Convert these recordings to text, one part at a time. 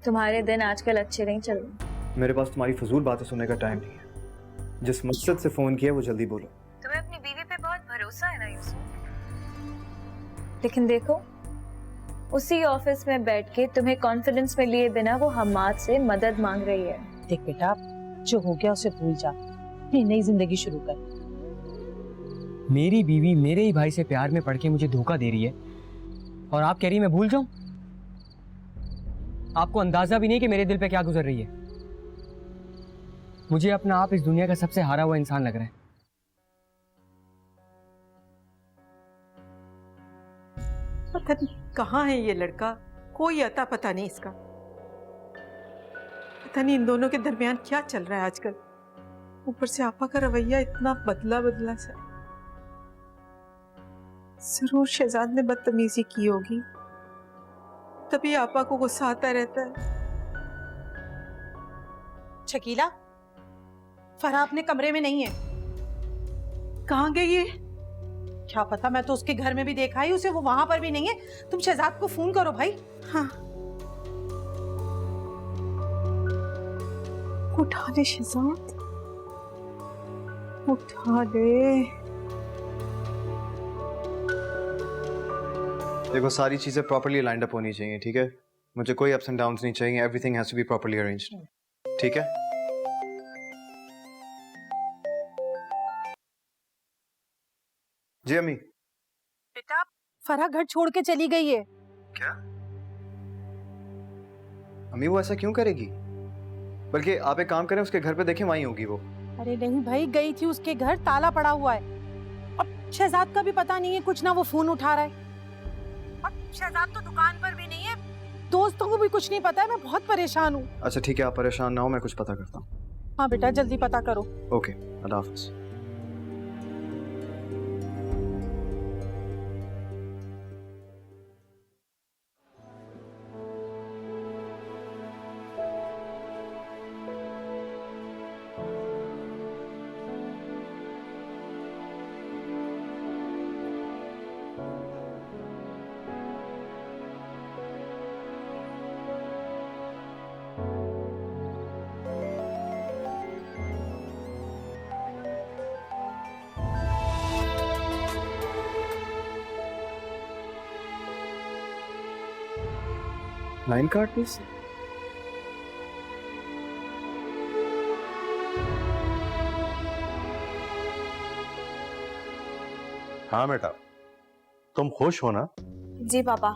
तुम्हारे दिन आजकल अच्छे नहीं चल रहे। मेरे पास तुम्हारी फजूल बातें सुनने का टाइम नहीं है। जिस मकसद से फोन किया वो जल्दी बोलो। तुम्हें अपनी बीवी पे बहुत भरोसा है ना यूसुफ, लेकिन देखो उसी ऑफिस में बैठ के तुम्हें कॉन्फिडेंस में लिए बिना वो हमाद से मदद मांग रही है। देख बेटा, जो हो गया उसे भूल जा, अपनी नई जिंदगी शुरू कर। मेरी बीवी मेरे ही भाई से प्यार में पड़ के मुझे धोखा दे रही है और आप कह रही मैं भूल जाऊं? आपको अंदाजा भी नहीं कि मेरे दिल पे क्या गुजर रही है। मुझे अपना आप इस दुनिया का सबसे हारा हुआ इंसान लग रहा है। पता नहीं कहाँ है ये लड़का, कोई अता पता नहीं इसका। पता नहीं इन दोनों के दरमियान क्या चल रहा है आजकल। ऊपर से आपा का रवैया इतना बदला बदला सा। जरूर शहजाद ने बदतमीजी की होगी, तभी आपा को गुस्सा आता रहता है। शकीला, फरहा अपने कमरे में नहीं है। कहाँ गई है? क्या पता, मैं तो उसके घर में भी देखा ही उसे, वो वहां पर भी नहीं है। तुम शहजाद को फोन करो भाई। हाँ, उठा ले शहजाद, उठा ले। देखो सारी चीजें प्रॉपर्ली लाइंड अप होनी चाहिए, ठीक है? मुझे कोई अप्स एंड डाउन्स नहीं चाहिए। Everything has to be properly arranged, ठीक है? जी अम्मी। बेटा, फरहा घर छोड़ के चली गई है। क्या? अम्मी वो ऐसा क्यों करेगी? बल्कि आप एक काम करें, उसके घर पे देखें, वहीं होगी वो। अरे नहीं भाई, गई थी उसके घर, ताला पड़ा हुआ है। अब शहजाद का भी पता नहीं है कुछ ना, वो फोन उठा रहा है। अब शहजाद तो दुकान पर भी नहीं है, दोस्तों को भी कुछ नहीं पता है। मैं बहुत परेशान हूँ। अच्छा ठीक है, आप परेशान ना हो, मैं कुछ पता करता हूँ। हाँ बेटा, जल्दी पता करो। Okay, Allah Hafiz. Line card please. हाँ बेटा, तुम खुश हो ना? जी पापा,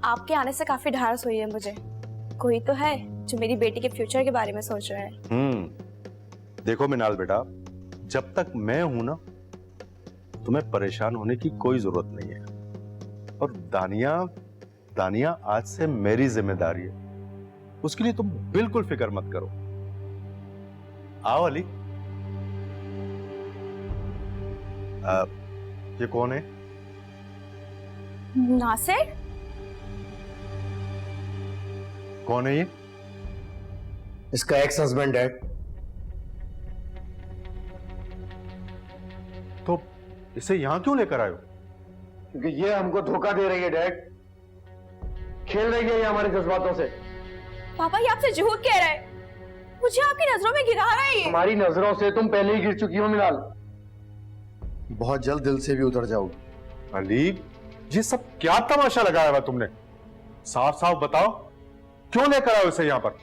आपके आने से काफी ढारस हुई है मुझे। कोई तो है जो मेरी बेटी के फ्यूचर के बारे में सोच रहा है। देखो मिनाल बेटा, जब तक मैं हूं ना, तुम्हें परेशान होने की कोई जरूरत नहीं है। और दानिया आज से मेरी जिम्मेदारी है, उसके लिए तुम बिल्कुल फिक्र मत करो। आओ अली। ये कौन है? नासिर? कौन है ये? इसका एक्स हस्बैंड है। तो इसे यहां क्यों लेकर आए हो? क्योंकि ये हमको धोखा दे रही है डैड, खेल रही है ये हमारे जज्बातों से। पापा ये आपसे झूठ कह रहा है, मुझे आपकी नजरों में गिरा रहा है ये। हमारी नजरों से तुम पहले ही गिर चुकी हो मिनाल, बहुत जल्द दिल से भी उतर जाओगी। अली, ये सब क्या तमाशा लगाया हुआ तुमने? साफ साफ बताओ, क्यों लेकर आए उसे यहाँ पर?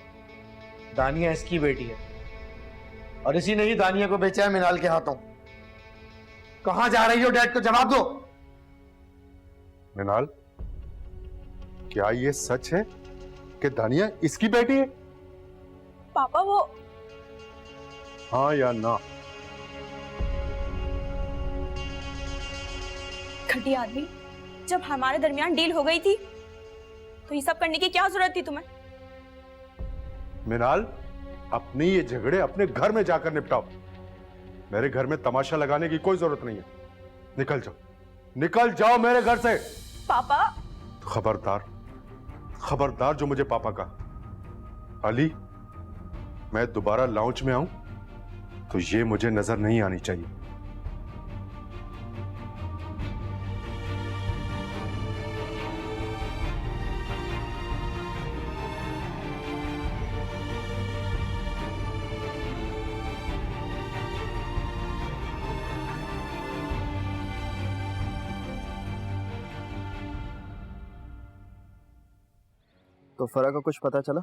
दानिया इसकी बेटी है और इसी ने ही दानिया को बेचा है मिनाल के हाथों। कहां जा रही हो डैड को जवाब दो। मिनाल, क्या ये सच है कि दानिया इसकी बेटी है? पापा वो हाँ या ना? घटिया आदमी, जब हमारे दरमियान डील हो गई थी तो ये सब करने की क्या जरूरत थी तुम्हें? मिनाल, अपने ये झगड़े अपने घर में जाकर निपटाओ। मेरे घर में तमाशा लगाने की कोई जरूरत नहीं है। निकल जाओ, निकल जाओ मेरे घर से। पापा खबरदार, खबरदार जो मुझे पापा कहा। अली, मैं दोबारा लाउंज में आऊं तो ये मुझे नजर नहीं आनी चाहिए। तो फरा का कुछ पता चला?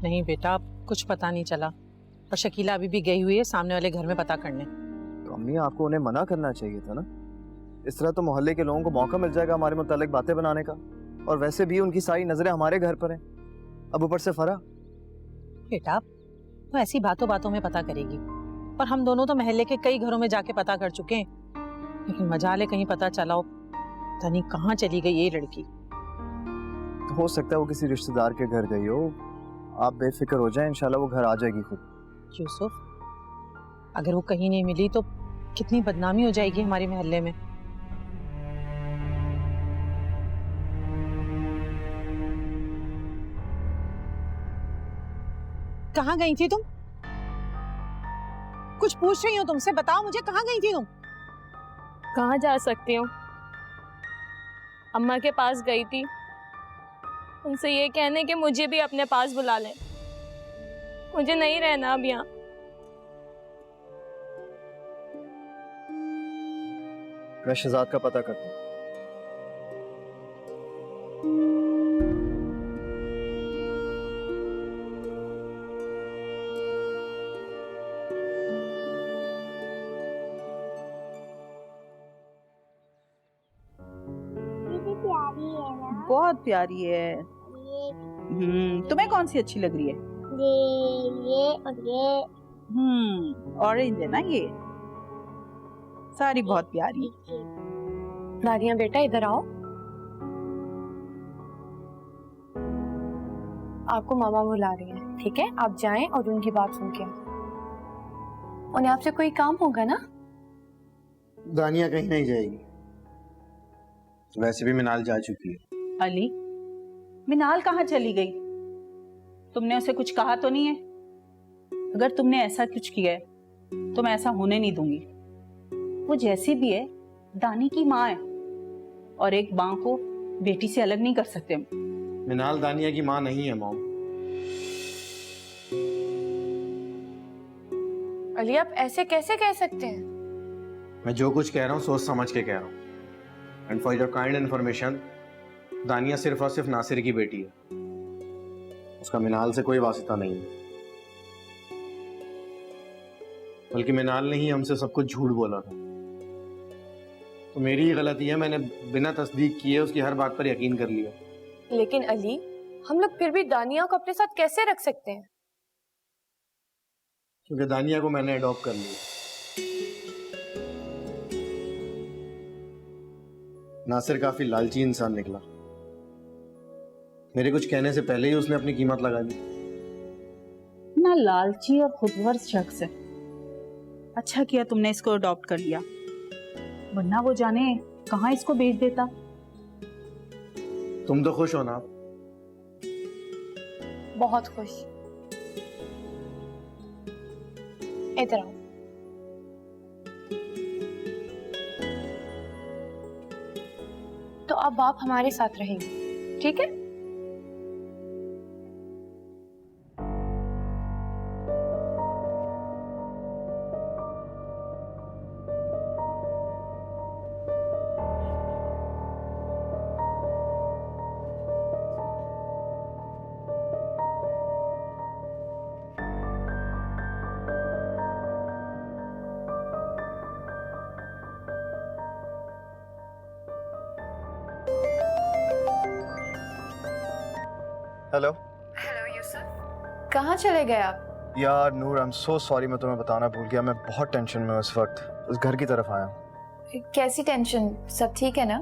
नहीं बेटा, कुछ पता नहीं चला। और शकीला अभी भी गई हुई है सामने वाले घर में पता करने। तो अम्मी आपको उन्हें मना करना चाहिए था ना। इस तरह तो मोहल्ले के लोगों को मौका मिल जाएगा हमारे मुतालिक बातें बनाने का। और वैसे भी उनकी सारी नजरें हमारे घर पर हैं। अब ऊपर से फरा। बेटा तो ऐसी बातों बातों में पता करेगी, और हम दोनों तो महल्ले के कई घरों में जाके पता कर चुके हैं, लेकिन मजाले कहीं पता चला हो पता नहीं कहाँ चली गई ये लड़की। तो हो सकता है वो किसी रिश्तेदार के घर गई हो। आप बेफिक्र हो जाएं, इंशाल्लाह वो घर आ जाएगी खुद। यूसुफ, अगर वो कहीं नहीं मिली तो कितनी बदनामी हो जाएगी हमारे मोहल्ले में। कहाँ गई थी तुम? कुछ पूछ रही हो तुमसे, बताओ मुझे, कहाँ गई थी तुम? कहाँ जा सकती हूँ? अम्मा के पास गई थी, उनसे ये कहने कि मुझे भी अपने पास बुला लें। मुझे नहीं रहना अब यहाँ। मैं शहजाद का पता करता हूँ। बहुत प्यारी है। तुम्हें कौन सी अच्छी लग रही है? ये और ये। ऑरेंज है ना ये। सारी बहुत प्यारी। दानिया बेटा इधर आओ। आपको मामा बुला रही हैं, ठीक है? आप जाएं और उनकी बात सुन के। उन्हें आपसे कोई काम होगा ना? दानिया कहीं नहीं जाएगी, वैसे भी मिनाल जा चुकी है। अली, मिनाल कहाँ चली गई? तुमने उसे कुछ कहा तो नहीं है? अगर तुमने ऐसा कुछ किया है तो मैं ऐसा होने नहीं दूंगी। वो जैसी भी है दानी की माँ है, और एक माँ को बेटी से अलग नहीं कर सकते हम। मिनाल दानिया की माँ नहीं है मॉम। अली आप ऐसे कैसे कह सकते हैं? मैं जो कुछ कह रहा हूँ सोच समझ के कह रहा हूँ। And for your kind information, दानिया सिर्फ और सिर्फ नासिर की बेटी है, उसका मिनाल से कोई वास्ता नहीं है। बल्कि मिनाल ने ही हमसे सब कुछ झूठ बोला था। तो मेरी ही गलती है, मैंने बिना तस्दीक किए उसकी हर बात पर यकीन कर लिया। लेकिन अली, हम लोग फिर भी दानिया को अपने साथ कैसे रख सकते हैं? क्योंकि दानिया को मैंने अडॉप्ट कर लिया। नासिर काफी लालची इंसान निकला। मेरे कुछ कहने से पहले ही उसने अपनी कीमत लगा दी। ना लालची और खुदगर्ज शख्स है। अच्छा किया तुमने इसको अडॉप्ट कर लिया, वरना वो जाने कहाँ इसको बेच देता। तुम तो खुश हो ना? बहुत खुश। इधर आओ। तो अब आप हमारे साथ रहेंगे, ठीक है? हेलो। हेलो यूसुफ, कहाँ चले गए आप? यार नूर, आई एम सो सॉरी, मैं तुम्हें बताना भूल गया। मैं बहुत टेंशन में हूँ इस वक्त। उस घर की तरफ आया हूँ। कैसी टेंशन? सब ठीक है ना?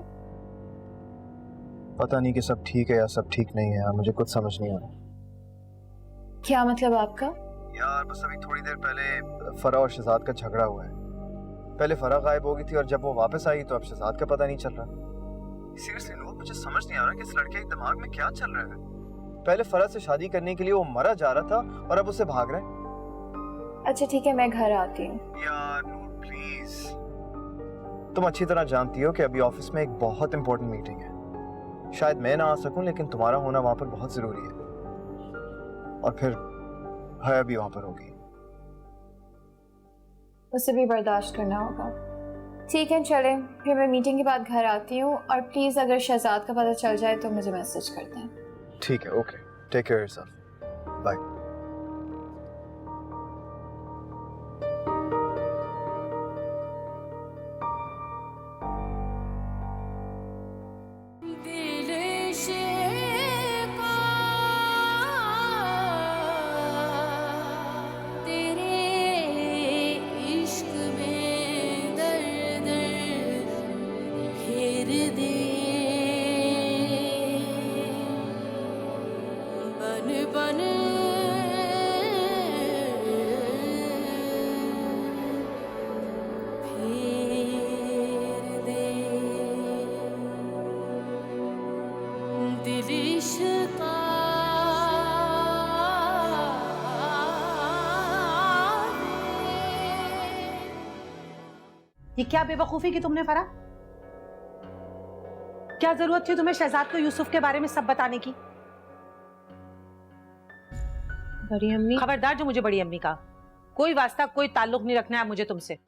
पता नहीं कि सब ठीक है या सब ठीक नहीं है यार, मुझे कुछ समझ नहीं आ रहा। क्या मतलब आपका? यार बस अभी थोड़ी देर पहले फरा और शहजाद का झगड़ा हुआ है। पहले फरा गायब हो गई थी और जब वो वापस आई तो अब शहजाद का पता नहीं चल रहा। सीरियसली नूर, मुझे समझ नहीं आ रहा कि इस लड़के के दिमाग में क्या चल रहा है। पहले फरा से शादी करने के लिए वो मरा जा रहा था और अब उसे भाग रहा है। अच्छा ठीक है, मैं घर आती हूँ। यार नूर प्लीज, तुम अच्छी तरह जानती हो कि अभी ऑफिस में एक बहुत इंपॉर्टेंट मीटिंग है। शायद मैं ना आ सकूं, लेकिन तुम्हारा होना वहां पर बहुत जरूरी है। और फिर है भी वहां पर होगी। उसे भी बर्दाश्त करना होगा। ठीक है चले, फिर मैं मीटिंग के बाद घर आती हूँ। और प्लीज अगर शहजाद का पता चल जाए तो मुझे मैसेज कर दें। ठीक है, okay, take care yourself, bye. ये क्या बेवकूफी की तुमने फरा? क्या जरूरत थी तुम्हें शहजाद को यूसुफ के बारे में सब बताने की? बड़ी अम्मी, खबरदार जो मुझे बड़ी अम्मी का, कोई वास्ता कोई ताल्लुक नहीं रखना है मुझे तुमसे।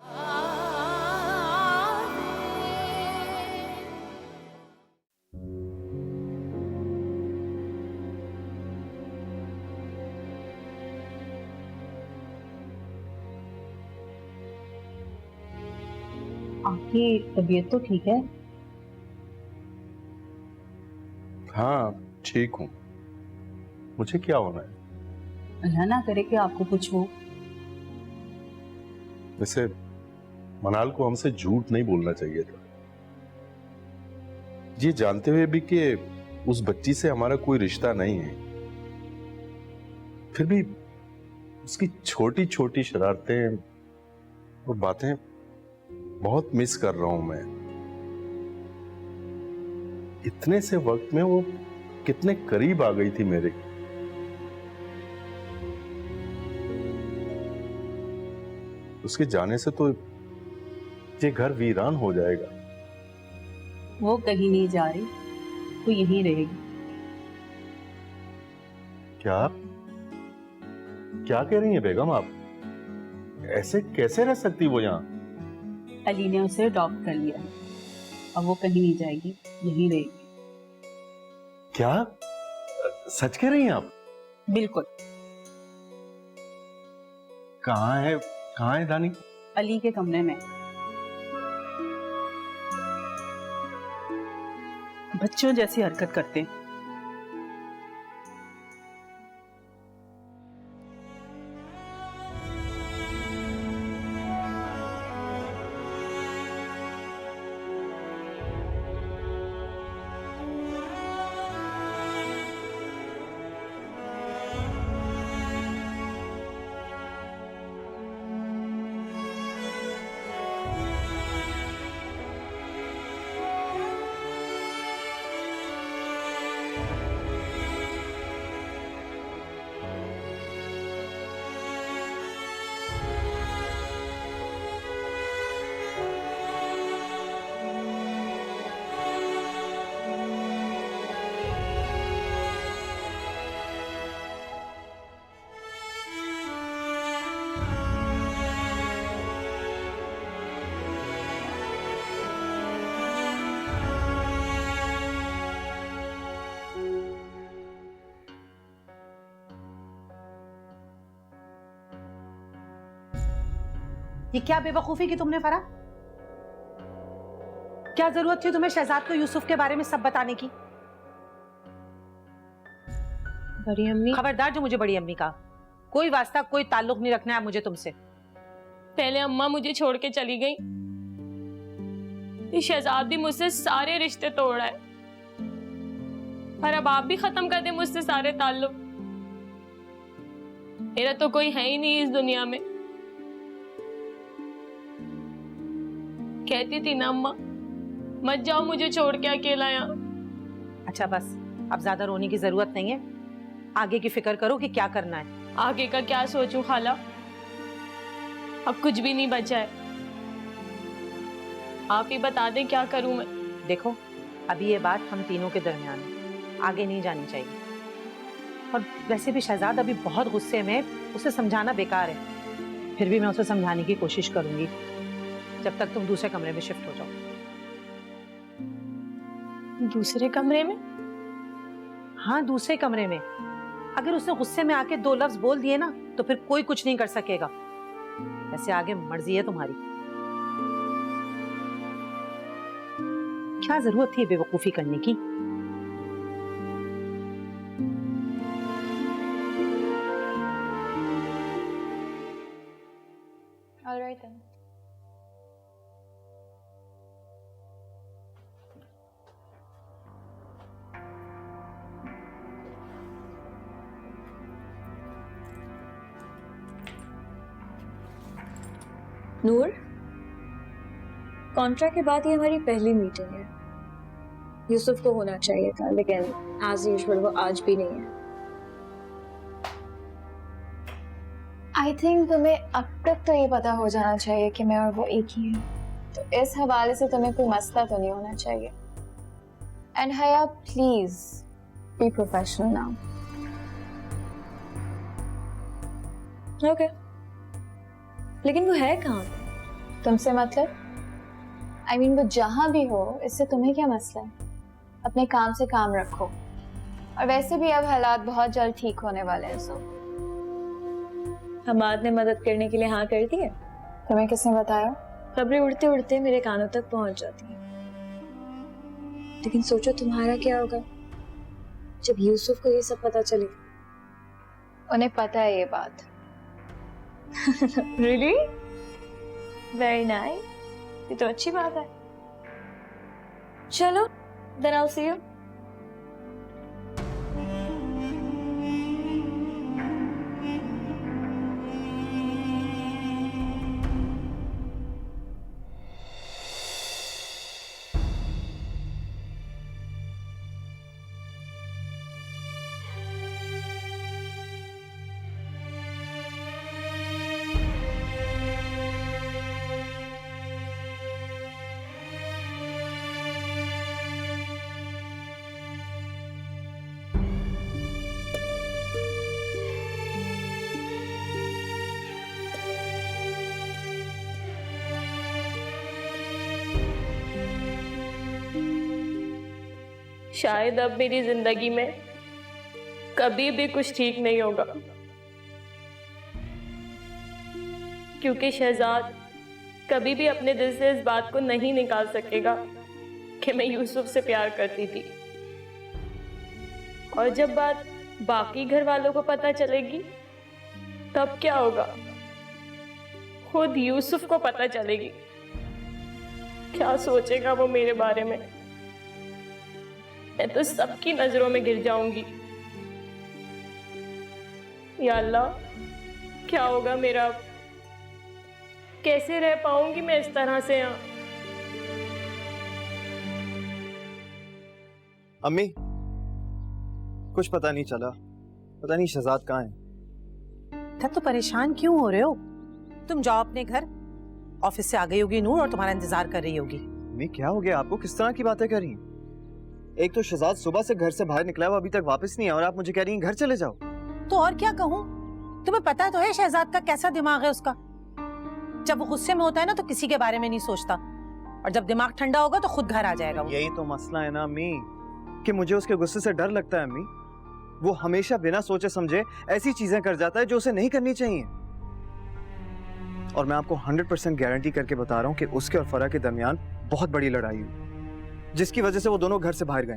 आपकी तबीयत तो ठीक है? हाँ ठीक हूँ। मुझे क्या होना है? अल्लाह ना करे कि आपको कुछ हो। वैसे मनाल को हमसे झूठ नहीं बोलना चाहिए था, ये जानते हुए भी कि उस बच्ची से हमारा कोई रिश्ता नहीं है। फिर भी उसकी छोटी छोटी शरारतें और बातें बहुत मिस कर रहा हूं मैं। इतने से वक्त में वो कितने करीब आ गई थी मेरे। उसके जाने से तो ये घर वीरान हो जाएगा। वो कहीं नहीं जा रही, वो यहीं रहेगी। क्या क्या कह रही हैं बेगम आप? ऐसे कैसे रह सकती वो यहाँ? अली ने उसे अडॉप्ट कर लिया, अब वो कहीं नहीं जाएगी, यहीं रहेगी। क्या सच कह रही हैं आप? बिल्कुल। कहाँ है दानी? अली के कमरे में। बच्चों जैसी हरकत करते हैं। ये क्या बेवकूफी की तुमने फरा? क्या जरूरत थी तुम्हें शहजाद को यूसुफ के बारे में सब बताने की? बड़ी अम्मी, खबरदार जो मुझे बड़ी अम्मी का, कोई वास्ता कोई ताल्लुक नहीं रखना है मुझे तुमसे। पहले अम्मा मुझे छोड़ के चली गई, ये शहजाद भी मुझसे सारे रिश्ते तोड़ रहा है, और अब आप भी खत्म कर दे मुझसे सारे ताल्लुक। मेरा तो कोई है ही नहीं इस दुनिया में। कहती थी ना अम्मा, मत जाओ मुझे छोड़ के अकेला यहाँ। अच्छा बस, अब ज्यादा रोने की जरूरत नहीं है, आगे की फिक्र करो कि क्या करना है। आगे का क्या सोचूं खाला, अब कुछ भी नहीं बचा है। आप ही बता दें क्या करूं मैं। देखो, अभी ये बात हम तीनों के दरमियान है, आगे नहीं जानी चाहिए। और वैसे भी शहजाद अभी बहुत गुस्से में, उसे समझाना बेकार है। फिर भी मैं उसे समझाने की कोशिश करूंगी जब तक तुम दूसरे कमरे में शिफ्ट हो जाओ। दूसरे कमरे में? हाँ, दूसरे कमरे में। अगर उसने गुस्से में आके 2 लफ्ज बोल दिए ना तो फिर कोई कुछ नहीं कर सकेगा। ऐसे आगे मर्जी है तुम्हारी। क्या जरूरत थी बेवकूफी करने की? All right then. नूर, कॉन्ट्रैक्ट के बाद ये हमारी पहली मीटिंग है। यूसुफ को होना चाहिए था, लेकिन एज यूजुअल वो आज भी नहीं है। आई थिंक तुम्हें अब तक तो ये पता हो जाना चाहिए कि मैं और वो एक ही हैं, तो इस हवाले से तुम्हें कोई मसला तो नहीं होना चाहिए। एंड हया, please be professional now. Okay, लेकिन वो है कहाँ? तुमसे मतलब? आई मीन वो जहां भी हो, इससे तुम्हें क्या मसला है? अपने काम से काम रखो। और वैसे भी अब हालात बहुत जल्द ठीक होने वाले हैं। सो हमाद ने मदद करने के लिए हाँ कर दी है। तुम्हें किसने बताया? खबरें उड़ते उड़ते मेरे कानों तक पहुंच जाती हैं। लेकिन सोचो तुम्हारा क्या होगा जब यूसुफ को ये सब पता चले। उन्हें पता है ये बात। रियली? वेरी नाइस, ये तो अच्छी बात है। चलो, then I will see you. शायद अब मेरी जिंदगी में कभी भी कुछ ठीक नहीं होगा, क्योंकि शहजाद कभी भी अपने दिल से इस बात को नहीं निकाल सकेगा कि मैं यूसुफ से प्यार करती थी। और जब बात बाकी घर वालों को पता चलेगी तब क्या होगा? खुद यूसुफ को पता चलेगी, क्या सोचेगा वो मेरे बारे में? मैं तो सबकी नजरों में गिर जाऊंगी। या अल्लाह, क्या होगा मेरा? कैसे रह पाऊंगी मैं इस तरह से यहाँ? अम्मी, कुछ पता नहीं चला। पता नहीं शहजाद कहाँ है। तो परेशान क्यों हो रहे हो? तुम जाओ अपने घर। ऑफिस से आ गई होगी नूर और तुम्हारा इंतजार कर रही होगी। अम्मी, क्या हो गया आपको? किस तरह की बातें कर रही हैं? एक तो शहजाद सुबह से घर से बाहर निकला है, वो अभी तक वापस नहीं आया, और आप मुझे कह रही हैं घर चले जाओ। तो और क्या कहूँ? तुम्हें पता तो है शहजाद का कैसा दिमाग है उसका। जब वो गुस्से में होता है ना तो किसी के बारे में नहीं सोचता, और जब दिमाग ठंडा होगा तो खुद घर आ जाएगा वो। यही तो मसला है ना अम्मी, कि मुझे उसके गुस्से से डर लगता है। अम्मी, वो हमेशा बिना सोचे समझे ऐसी चीजें कर जाता है जो उसे नहीं करनी चाहिए। और मैं आपको 100% गारंटी करके बता रहा हूँ कि उसके और फरा के दरमियान बहुत बड़ी लड़ाई हुई, जिसकी वजह से वो दोनों घर से बाहर गए।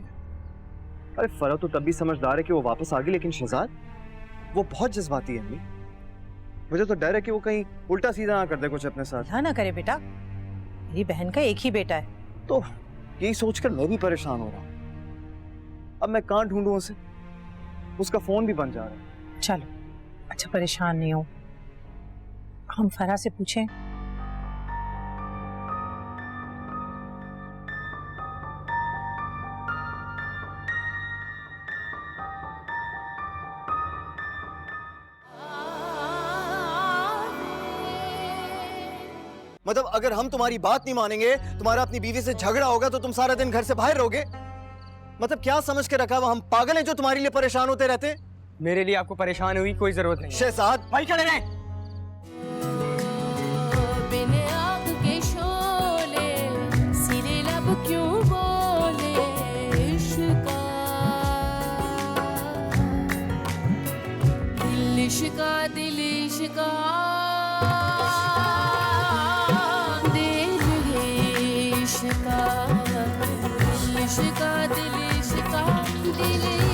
अरे फरा तो तब भी समझदार है कि वो वापस आ गई, लेकिन शहजाद वो बहुत जज्बाती है अम्मी। मुझे तो डर है कि वो कहीं उल्टा सीधा ना कर दे कुछ अपने साथ। ना करे बेटा, मेरी बहन का एक ही बेटा है। तो यही सोचकर मैं भी परेशान हो रहा हूँ। अब मैं कहाँ ढूंढूं उसे? उसका फोन भी बंद जा रहा है। चलो, अच्छा परेशान नहीं हो, हम फरा से पूछें। मतलब अगर हम तुम्हारी बात नहीं मानेंगे, तुम्हारा अपनी बीवी से झगड़ा होगा, तो तुम सारा दिन घर से बाहर रहोगे? मतलब क्या समझ के रखा? वो हम पागल हैं जो तुम्हारे लिए परेशान होते रहते? मेरे लिए आपको परेशान हुई कोई जरूरत नहीं। शहजाद भाई खड़े रहे। क्यों बोले इश्क इश्का दिल इश्का दिल इश्का दिल इश्का दिल इश्का दिल